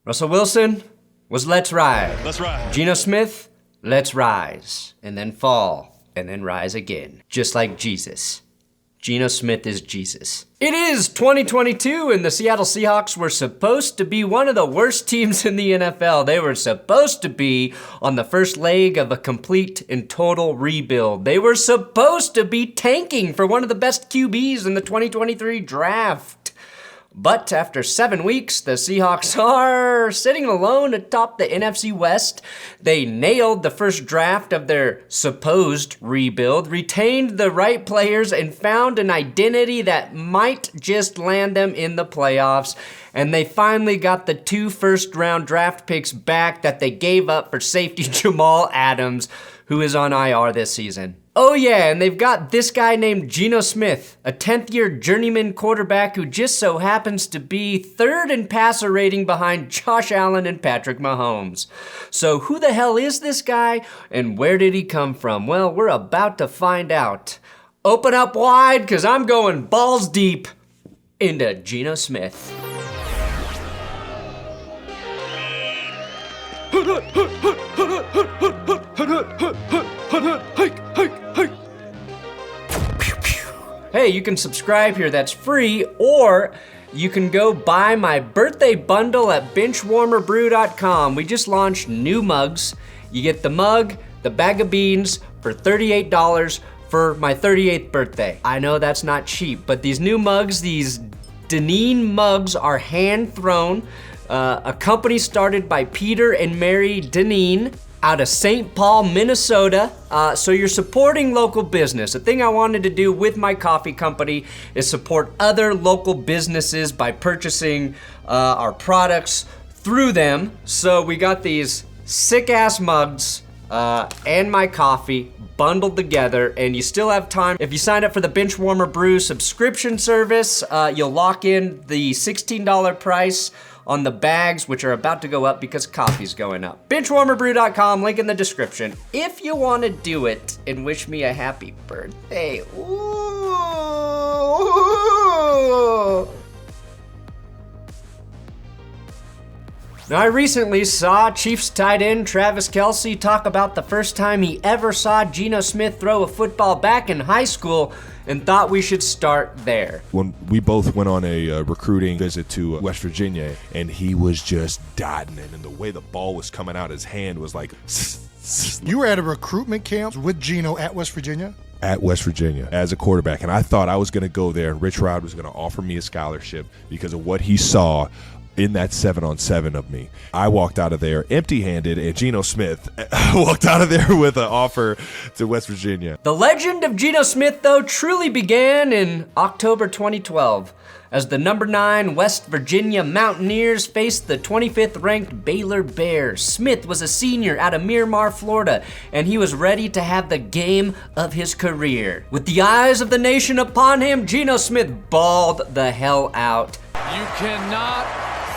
Russell Wilson was let's ride. Let's ride. Geno Smith, let's rise, and then fall, and then rise again. Just like Jesus. Geno Smith is Jesus. It is 2022, and the Seattle Seahawks were supposed to be one of the worst teams in the NFL. They were supposed to be on the first leg of a complete and total rebuild. They were supposed to be tanking for one of the best QBs in the 2023 draft. But after 7 weeks, the Seahawks are sitting alone atop the NFC West. They nailed the first draft of their supposed rebuild, retained the right players, and found an identity that might just land them in the playoffs. And they finally got the 2 first-round draft picks back that they gave up for safety Jamal Adams, who is on IR this season. Oh yeah, and they've got this guy named Geno Smith, a 10th-year journeyman quarterback who just so happens to be 3rd in passer rating behind Josh Allen and Patrick Mahomes. So who the hell is this guy, and where did he come from? Well, we're about to find out. Open up wide, because I'm going balls deep into Geno Smith. Hey, you can subscribe here, that's free, or you can go buy my birthday bundle at BenchwarmerBrew.com. We just launched new mugs. You get the mug, the bag of beans for $38 for my 38th birthday. I know that's not cheap, but these new mugs, these Deneen mugs, are hand-thrown. A company started by Peter and Mary Deneen out of St. Paul, Minnesota. So you're supporting local business. The thing I wanted to do with my coffee company is support other local businesses by purchasing our products through them. So we got these sick-ass mugs and my coffee bundled together, and you still have time. If you sign up for the Benchwarmer Brew subscription service, you'll lock in the $16 price on the bags, which are about to go up because coffee's going up. BenchwarmerBrew.com, link in the description. If you want to do it and wish me a happy birthday. Ooh. Now, I recently saw Chiefs tight end Travis Kelce talk about the first time he ever saw Geno Smith throw a football back in high school, and thought we should start there. When we both went on a recruiting visit to West Virginia, and he was just dotting it, and the way the ball was coming out his hand was like... You were at a recruitment camp with Geno at West Virginia? At West Virginia as a quarterback, and I thought I was going to go there, and Rich Rod was going to offer me a scholarship because of what he saw in that 7-on-7 of me. I walked out of there empty-handed, and Geno Smith walked out of there with an offer to West Virginia. The legend of Geno Smith, though, truly began in October 2012 as the number 9 West Virginia Mountaineers faced the 25th ranked Baylor Bears. Smith was a senior out of Miramar, Florida, and he was ready to have the game of his career. With the eyes of the nation upon him, Geno Smith balled the hell out. You cannot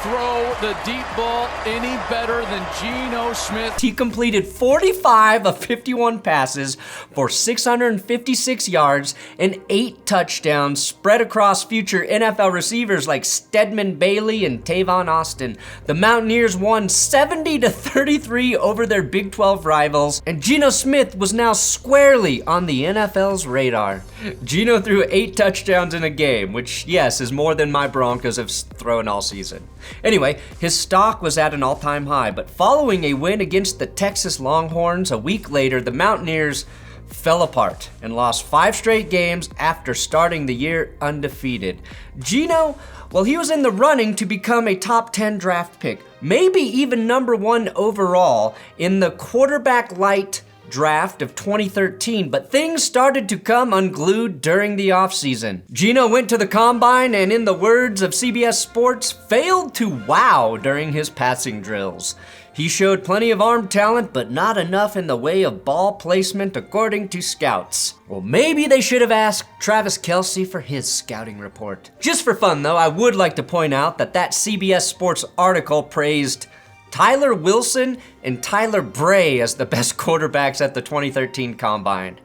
throw the deep ball any better than Geno Smith. He completed 45 of 51 passes for 656 yards and 8 touchdowns spread across future NFL receivers like Stedman Bailey and Tavon Austin. The Mountaineers won 70-33 over their Big 12 rivals, and Geno Smith was now squarely on the NFL's radar. Geno threw 8 touchdowns in a game, which, yes, is more than my Broncos have thrown all season. Anyway, his stock was at an all-time high, but following a win against the Texas Longhorns a week later, the Mountaineers fell apart and lost 5 straight games after starting the year undefeated. Geno, well, he was in the running to become a top 10 draft pick, maybe even number 1 overall in the quarterback light draft of 2013, but things started to come unglued during the offseason. Geno went to the combine and, in the words of CBS Sports, failed to wow during his passing drills. He showed plenty of arm talent, but not enough in the way of ball placement, according to scouts. Well, maybe they should have asked Travis Kelce for his scouting report. Just for fun, though, I would like to point out that CBS Sports article praised Tyler Wilson and Tyler Bray as the best quarterbacks at the 2013 Combine.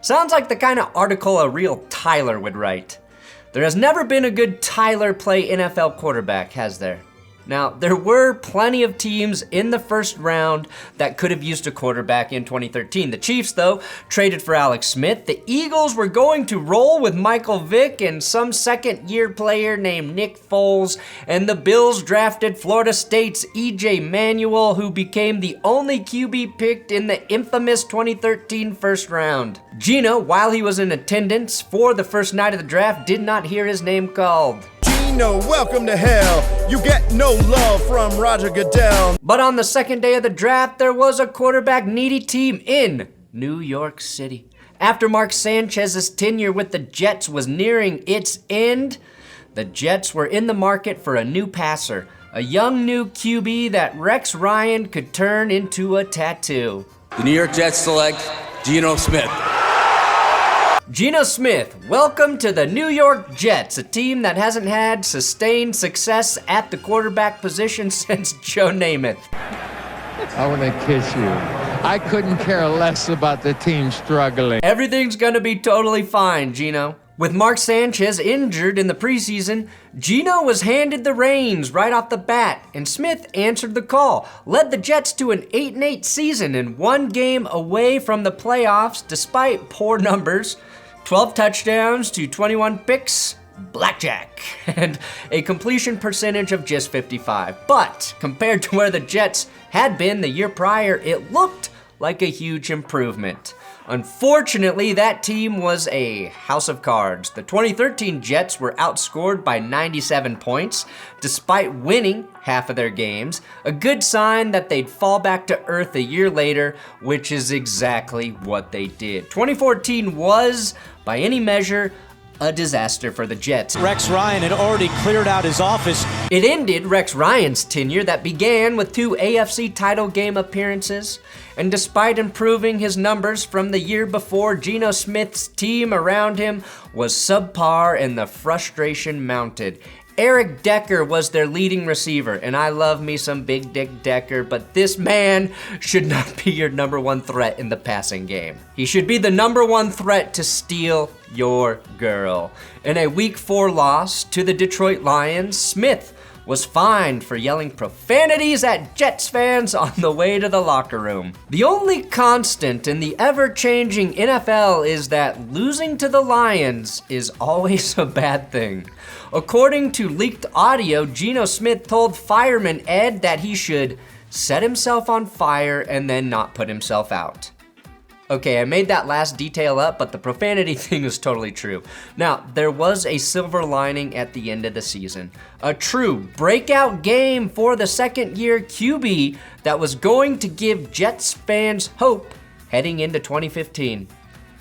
Sounds like the kind of article a real Tyler would write. There has never been a good Tyler play NFL quarterback, has there? Now, there were plenty of teams in the first round that could have used a quarterback in 2013. The Chiefs, though, traded for Alex Smith. The Eagles were going to roll with Michael Vick and some second-year player named Nick Foles. And the Bills drafted Florida State's E.J. Manuel, who became the only QB picked in the infamous 2013 first round. Geno, while he was in attendance for the first night of the draft, did not hear his name called. Geno, welcome to hell. You get no love from Roger Goodell. But on the second day of the draft, there was a quarterback-needy team in New York City. After Mark Sanchez's tenure with the Jets was nearing its end, the Jets were in the market for a new passer, a young new QB that Rex Ryan could turn into a tattoo. The New York Jets select Geno Smith. Geno Smith, welcome to the New York Jets, a team that hasn't had sustained success at the quarterback position since Joe Namath. I want to kiss you. I couldn't care less about the team struggling. Everything's gonna be totally fine, Geno. With Mark Sanchez injured in the preseason, Geno was handed the reins right off the bat, and Smith answered the call, led the Jets to an 8-8 season and one game away from the playoffs despite poor numbers. 12 touchdowns to 21 picks, blackjack, and a completion percentage of just 55. But compared to where the Jets had been the year prior, it looked like a huge improvement. Unfortunately, that team was a house of cards. The 2013 Jets were outscored by 97 points, despite winning half of their games, a good sign that they'd fall back to earth a year later, which is exactly what they did. 2014 was, by any measure, a disaster for the Jets. Rex Ryan had already cleared out his office. It ended Rex Ryan's tenure that began with 2 AFC title game appearances. And despite improving his numbers from the year before, Geno Smith's team around him was subpar and the frustration mounted. Eric Decker was their leading receiver, and I love me some Big Dick Decker, but this man should not be your number one threat in the passing game. He should be the number one threat to steal your girl. In a Week 4 loss to the Detroit Lions, Smith was fined for yelling profanities at Jets fans on the way to the locker room. The only constant in the ever-changing NFL is that losing to the Lions is always a bad thing. According to leaked audio, Geno Smith told fireman Ed that he should set himself on fire and then not put himself out. Okay, I made that last detail up, but the profanity thing is totally true. Now, there was a silver lining at the end of the season. A true breakout game for the second-year QB that was going to give Jets fans hope heading into 2015.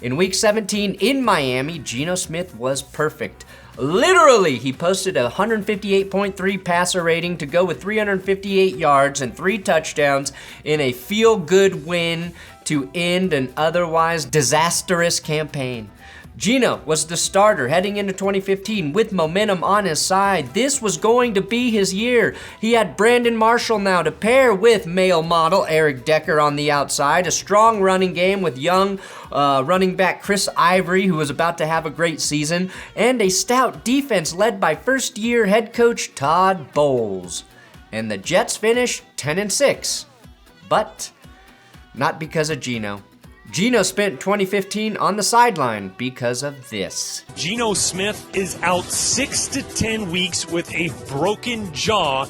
In Week 17 in Miami, Geno Smith was perfect. Literally, he posted a 158.3 passer rating to go with 358 yards and 3 touchdowns in a feel-good win to end an otherwise disastrous campaign. Geno was the starter heading into 2015 with momentum on his side. This was going to be his year. He had Brandon Marshall now to pair with male model Eric Decker on the outside, a strong running game with young running back Chris Ivory, who was about to have a great season, and a stout defense led by first-year head coach Todd Bowles. And the Jets finished 10-6, but not because of Geno. Geno spent 2015 on the sideline because of this. Geno Smith is out 6 to 10 weeks with a broken jaw.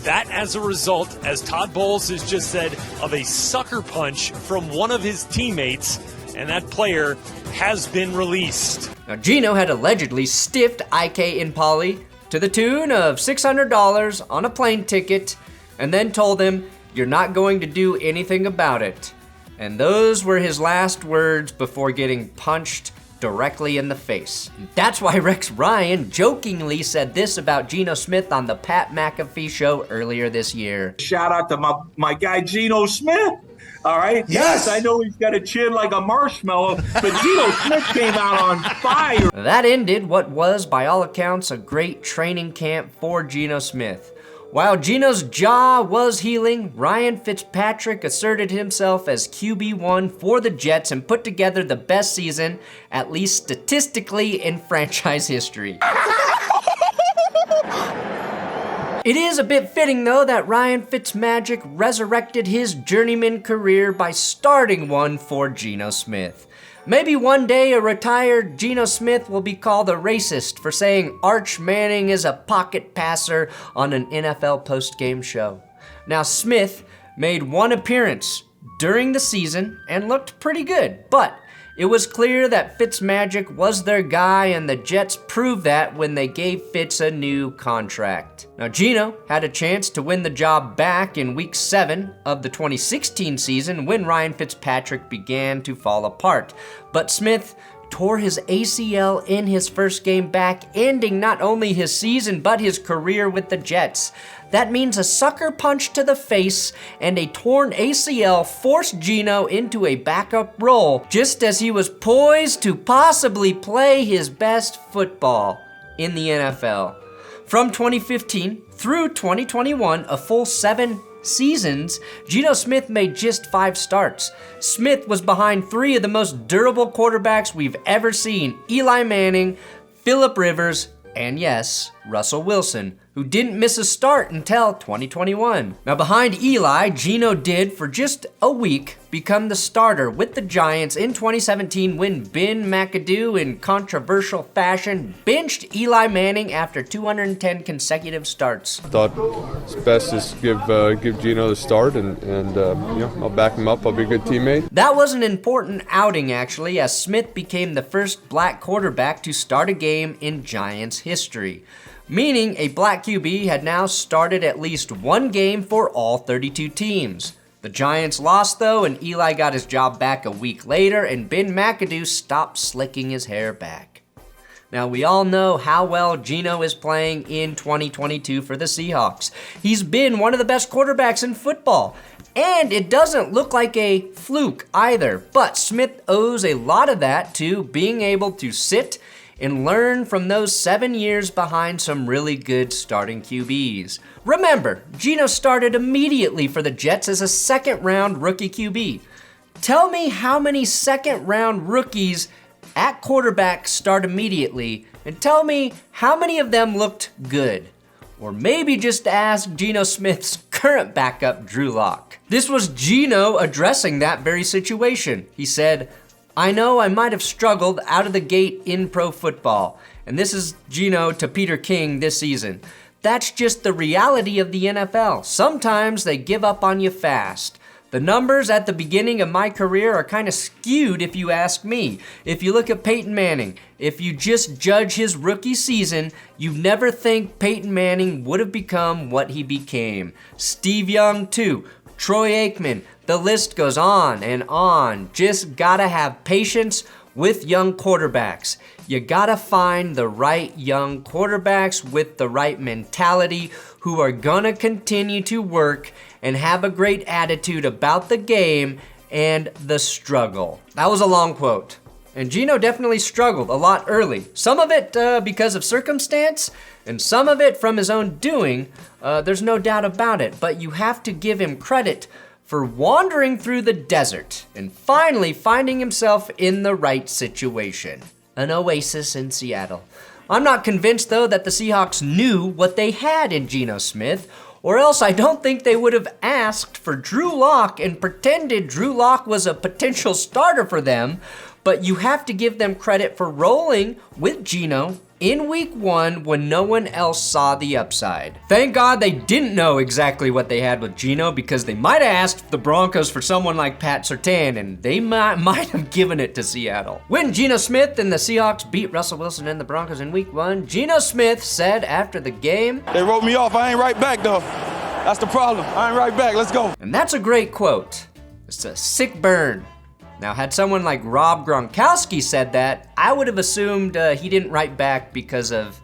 That as a result, as Todd Bowles has just said, of a sucker punch from one of his teammates, and that player has been released. Now, Geno had allegedly stiffed Ike Impali to the tune of $600 on a plane ticket and then told him, "You're not going to do anything about it." And those were his last words before getting punched directly in the face. That's why Rex Ryan jokingly said this about Geno Smith on the Pat McAfee show earlier this year. Shout out to my guy Geno Smith. All right? Yes, I know he's got a chin like a marshmallow, but Geno Smith came out on fire. That ended what was, by all accounts, a great training camp for Geno Smith. While Geno's jaw was healing, Ryan Fitzpatrick asserted himself as QB1 for the Jets and put together the best season, at least statistically, in franchise history. It is a bit fitting, though, that Ryan Fitzmagic resurrected his journeyman career by starting one for Geno Smith. Maybe one day a retired Geno Smith will be called a racist for saying Arch Manning is a pocket passer on an NFL post-game show. Now, Smith made one appearance during the season and looked pretty good, but it was clear that Fitzmagic was their guy, and the Jets proved that when they gave Fitz a new contract. Now, Geno had a chance to win the job back in Week 7 of the 2016 season when Ryan Fitzpatrick began to fall apart. But Smith tore his ACL in his first game back, ending not only his season but his career with the Jets. That means a sucker punch to the face and a torn ACL forced Geno into a backup role just as he was poised to possibly play his best football in the NFL. From 2015 through 2021, a full 7 seasons, Geno Smith made just 5 starts. Smith was behind 3 of the most durable quarterbacks we've ever seen: Eli Manning, Phillip Rivers, and yes, Russell Wilson, who didn't miss a start until 2021. Now, behind Eli, Geno did, for just a week, become the starter with the Giants in 2017 when Ben McAdoo, in controversial fashion, benched Eli Manning after 210 consecutive starts. Thought it's best to give Geno the start, and I'll back him up. I'll be a good teammate. That was an important outing, actually, as Smith became the first black quarterback to start a game in Giants history, meaning a black QB had now started at least one game for all 32 teams. The Giants lost, though, and Eli got his job back a week later, and Ben McAdoo stopped slicking his hair back. Now, we all know how well Geno is playing in 2022 for the Seahawks. He's been one of the best quarterbacks in football, and it doesn't look like a fluke either. But Smith owes a lot of that to being able to sit and learn from those 7 years behind some really good starting QBs. Remember, Geno started immediately for the Jets as a second-round rookie QB. Tell me how many second-round rookies at quarterback start immediately, and tell me how many of them looked good. Or maybe just ask Geno Smith's current backup, Drew Lock. This was Geno addressing that very situation. He said, "I know I might have struggled out of the gate in pro football." And this is Geno to Peter King this season. "That's just the reality of the NFL. Sometimes they give up on you fast. The numbers at the beginning of my career are kind of skewed if you ask me. If you look at Peyton Manning, if you just judge his rookie season, you'd never think Peyton Manning would have become what he became. Steve Young too, Troy Aikman, the list goes on and on. Just gotta have patience with young quarterbacks. You gotta find the right young quarterbacks with the right mentality who are gonna continue to work and have a great attitude about the game and the struggle." That was a long quote. And Geno definitely struggled a lot early. Some of it because of circumstance, and some of it from his own doing. There's no doubt about it. But you have to give him credit for wandering through the desert and finally finding himself in the right situation. An oasis in Seattle. I'm not convinced, though, that the Seahawks knew what they had in Geno Smith, or else I don't think they would have asked for Drew Lock and pretended Drew Lock was a potential starter for them. But you have to give them credit for rolling with Geno in week 1 when no one else saw the upside. Thank God they didn't know exactly what they had with Geno, because they might have asked the Broncos for someone like Pat Surtain, and they might have given it to Seattle. When Geno Smith and the Seahawks beat Russell Wilson and the Broncos in week 1, Geno Smith said after the game, "They wrote me off. I ain't right back, though. That's the problem. I ain't right back. Let's go." And that's a great quote. It's a sick burn. Now, had someone like Rob Gronkowski said that, I would have assumed he didn't write back because of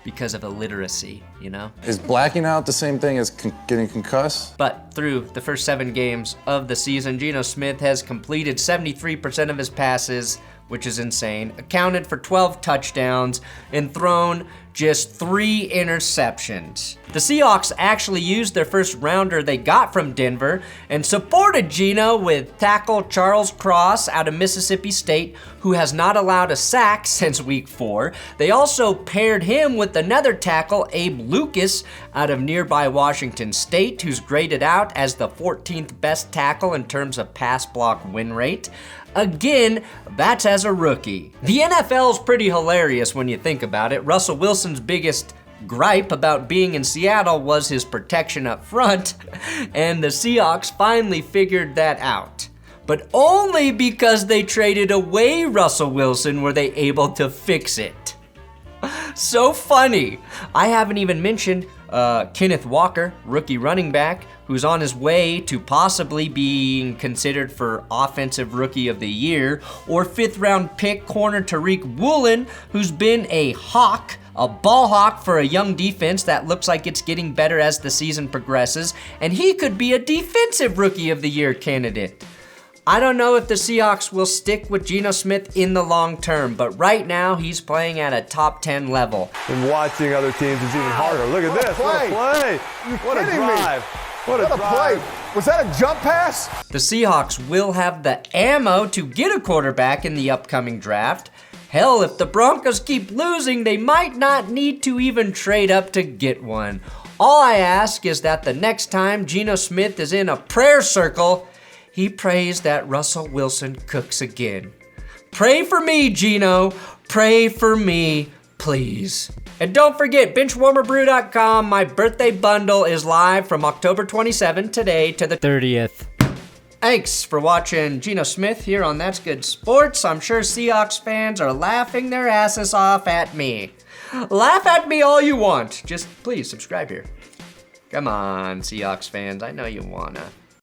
illiteracy, you know? Is blacking out the same thing as getting concussed? But through the first 7 games of the season, Geno Smith has completed 73% of his passes, which is insane, accounted for 12 touchdowns, and thrown just 3 interceptions. The Seahawks actually used their first rounder they got from Denver and supported Geno with tackle Charles Cross out of Mississippi State, who has not allowed a sack since week 4. They also paired him with another tackle, Abe Lucas, out of nearby Washington State, who's graded out as the 14th best tackle in terms of pass block win rate. Again, that's as a rookie. The NFL's pretty hilarious when you think about it. Russell Wilson's biggest gripe about being in Seattle was his protection up front, and the Seahawks finally figured that out. But only because they traded away Russell Wilson were they able to fix it. So funny. I haven't even mentioned Kenneth Walker, rookie running back, who's on his way to possibly being considered for Offensive Rookie of the Year, or 5th round pick corner Tariq Woolen, who's been a hawk, a ball hawk for a young defense that looks like it's getting better as the season progresses, and he could be a Defensive Rookie of the Year candidate. I don't know if the Seahawks will stick with Geno Smith in the long term, but right now he's playing at a top 10 level. And watching other teams is even harder. Look at this, what a play. What a drive. What a play. Was that a jump pass? The Seahawks will have the ammo to get a quarterback in the upcoming draft. Hell, if the Broncos keep losing, they might not need to even trade up to get one. All I ask is that the next time Geno Smith is in a prayer circle, he prays that Russell Wilson cooks again. Pray for me, Geno. Pray for me, please. And don't forget, BenchwarmerBrew.com, my birthday bundle is live from October 27 today to the 30th. Thanks for watching Geno Smith here on That's Good Sports. I'm sure Seahawks fans are laughing their asses off at me. Laugh at me all you want. Just please subscribe here. Come on, Seahawks fans. I know you wanna.